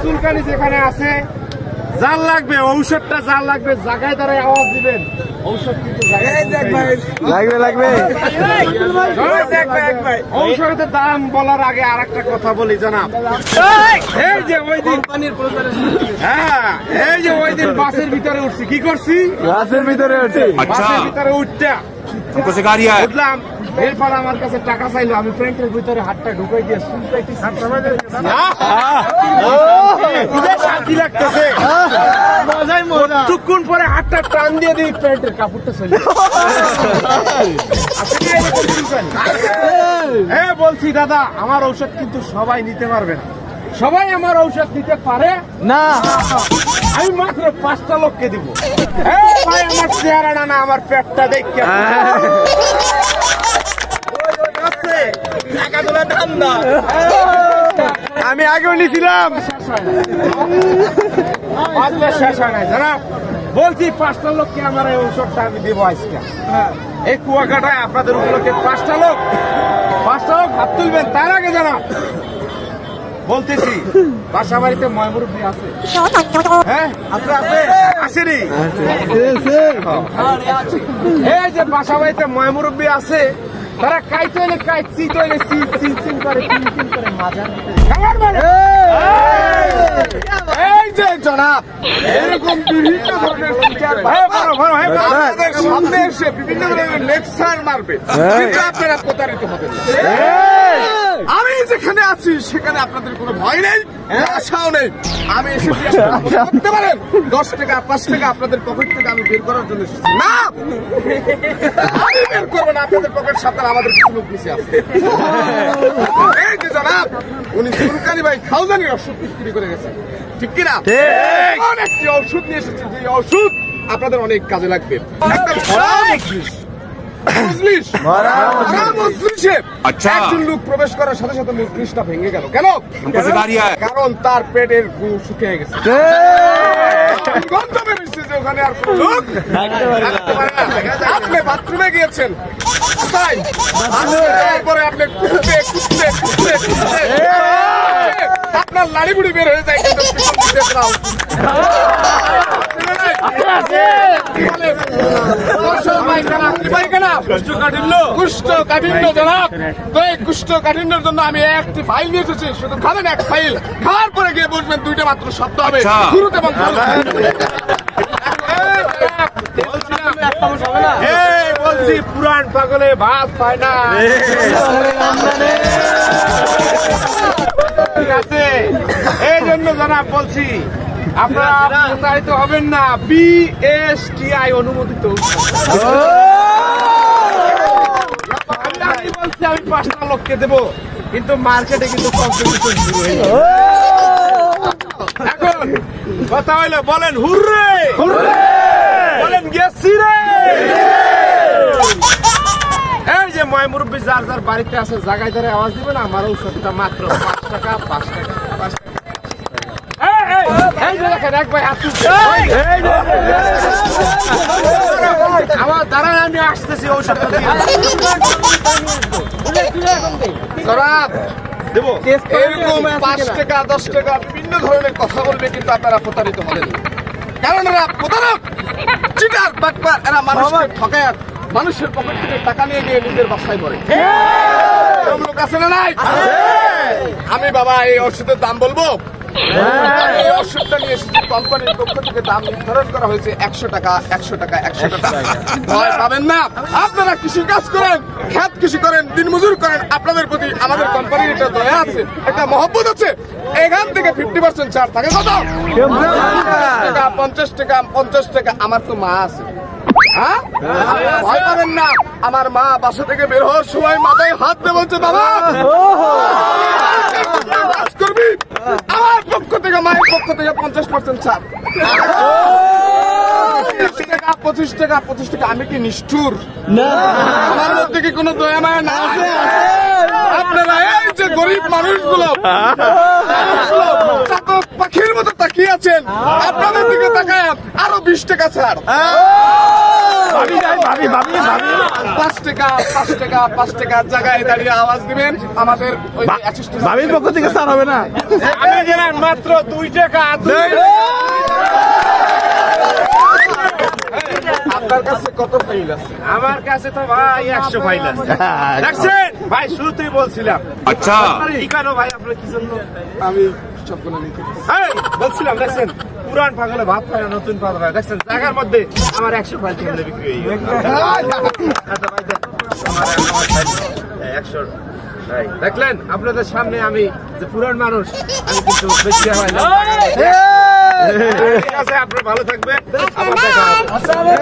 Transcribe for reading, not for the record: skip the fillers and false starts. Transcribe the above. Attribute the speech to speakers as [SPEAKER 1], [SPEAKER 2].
[SPEAKER 1] চুলকানি যেখানে আছে, যার লাগবে ঔষধটা, যার লাগবে জায়গায় দাঁড়ায় আওয়াজ দিবেন। ঔষধ কিন্তু লাগবে। ঔষধের দাম বলার আগে আর একটা কথা বলি জানাব, এই যে ওই দিন এই যে ওই দিন বাসের ভিতরে উঠছি, কি করছি? বাসের ভিতরে উঠটা উঠলাম, এরপর আমার কাছে টাকা চাইলো, আমি প্যান্টের ভিতরে হাতটা ঢুকাই দিয়ে শান্তি লাগতেছে। কিছুক্ষণ পরে হাতটা টান দিয়ে দিই, প্যান্টের কাপড়টা চলে। হ্যাঁ বলছি দাদা, আমার ঔষধ কিন্তু সবাই নিতে পারবে না, সবাই আমার ঔষধ নিতে পারে না। আমি মাত্র 5টা লোককে দিব। ভাই আমার চেহারাটা না, আমার পেটটা দেখে আমি আগেও নিয়েছিলাম, শেষ হয় নাই জানা। বলছি 5টা লোককে আমার এই ঔষধটা আমি দেবো আজকে। এই কুয়াকাটায় আপনাদের উপলক্ষে 5টা লোক হাত তুলবেন। তার আগে জানা বলতেছি, বাসা বাড়িতে ময়মুরব্বী আছে? হ্যাঁ আসেনি? এই যে বাসা বাড়িতে ময়মুরব্বী আছে, তারা কাইতলে চিতলে চিন করে মাজা এই যে জনাব, এরকম বিভিন্ন ধরনের সামনে এসে বিভিন্ন ধরনের লেকচার মারবে, কিন্তু আপনারা প্রতারিত হবেন না। আমি যেখানে আছি সেখানে আপনাদের কোনো ভয় নেই, আশাও নেই। আমি এসেছি করতে পারেন 10 টাকা 5 টাকা আপনাদের পকেট থেকে আমি বের করার জন্য এসেছি না। আমি বের করবো না, আপনাদের পকেট সাথে আমাদের কিছু লোক নিচে আছে। এই যে জনাব, উনি সুলকানি ভাই খাওজানির ওষুধ বিক্রি করে গেছেন, ঠিক কিনা? একটি ওষুধ নিয়ে এসেছেন, যে ওষুধ আপনাদের অনেক কাজে লাগবে। একজন লোক প্রবেশ করার সাথে সাথে মজলিসটা ভেঙে গেল। কেন? কারণ তার পেটের গু শুকিয়ে গেছে। ওখানে আর আপনি বাথরুমে গিয়েছেন, তারপরে আপনি আপনার লাড়ি বুড়ি বের হয়ে যায়। কুষ্ঠকাঠিন্য জনাব, তো এই কুষ্ঠকাঠিন্যের জন্য আমি একটি ফাইল নিয়ে এসেছি। শুধু খাবেন এক ফাইল, খাওয়ার পরে গিয়ে বসবেন, 2টা মাত্র শব্দ হবে, শুরুতে এবং বলছি পুরান পাগলে ভাত পায় না। ঠিক আছে, এই জন্য জনাব বলছি আপনারা প্রতারিত হবেন না। BSTI অনুমোদিত। আমি বলছি আমি 5টা লোককে দেবো, কিন্তু মার্কেটে কিন্তু কম্পিটিশন শুরু হয়ে গেছে। এখন কথা হইলো, বলেন হুররে, বলেন গেছি রে। এই যে ময়মুরব্বী যার যার বাড়িতে আছে, জায়গায় ধরে আওয়াজ দিবেন, আমার ঔষধটা মাত্র 5 টাকা 5 টাকা। আমার দাঁড়ান, আমি আসতেছি ঔষধটা দেবো। এরকম 5 টাকা 10 টাকা বিভিন্ন ধরনের কথা বলবে, কিন্তু আপনারা প্রতারিত হবেন। কারণ এরা প্রতারক, চিটার, বাটপার, এরা মানুষকে ঠকায়, মানুষের পকেট থেকে টাকা নিয়ে গিয়ে নিজের বাসায় পড়ে। লোক আছে না নাই? আমি বাবা এই ওষুধের দাম বলবো। এই ওষুধটা নিয়ে এসেছি, কোম্পানির পক্ষ থেকে দাম নির্ধারণ করা হয়েছে 100 টাকা 100 টাকা 100 টাকা। ভয় পাবেন না। আপনারা কৃষি কাজ করেন, খেত কৃষি করেন, দিনমজুর করেন, আপনাদের প্রতি আমাদের কোম্পানির একটা দয়া আছে, একটা মহব্বত আছে। এখান থেকে 50% ছাড় থাকে। কত? 50 টাকা 50 টাকা। আমার তো মা আছে, হ্যাঁ ভয় পাবেন না। আমার মা বাসা থেকে বের হওয়ার সময় মাথায় হাত দিয়ে বলছে, বাবা কাজ করবি, আমার পক্ষ থেকে, মায়ের পক্ষ থেকে 50% ছাড়। 25 টাকা 25 টাকা। আমি কি নিষ্ঠুর? আমার মধ্যে কি কোনো দয়া মায়া না আছে? আপনারা এই যে গরিব মানুষগুলো চাতক পাখির মতো তাকিয়ে আছেন, আপনাদের দিকে তাকায় আরো 20 টাকা ছাড়। 5 টাকা জায়গায় দাঁড়িয়ে আওয়াজ দিবেন আমাদের ওই
[SPEAKER 2] ভাবির পক্ষ থেকে স্যার হবে না
[SPEAKER 3] আমি দিলাম মাত্র 2 টাকা।
[SPEAKER 1] আপনার কাছে কত ফাইল আছে?
[SPEAKER 3] আমার কাছে তো ভাই 100 ফাইল আছে। দেখছেন ভাই, শুরুতেই বলছিলাম।
[SPEAKER 2] আচ্ছা
[SPEAKER 3] কেন ভাই আপনার কি জন্য?
[SPEAKER 1] আমি সবগুলো নিতে
[SPEAKER 3] এই, বলছিলাম দেখছেন পুরান পাগলে ভাত খায় না, নতুন পাগল খায়। দেখছেন জায়গার মধ্যে আমার 100 ফাইল কিনলে বিক্রি হয়ে গেল। আচ্ছা ভাই দেন, আমার ফাইল 100। ভাই দেখলেন আপনাদের সামনে আমি যে পুরান মানুষ, আমি কিন্তু বেশি হয় না। ঠিক আছে, আপনারা ভালো থাকবেন। আবার দেখা হবে।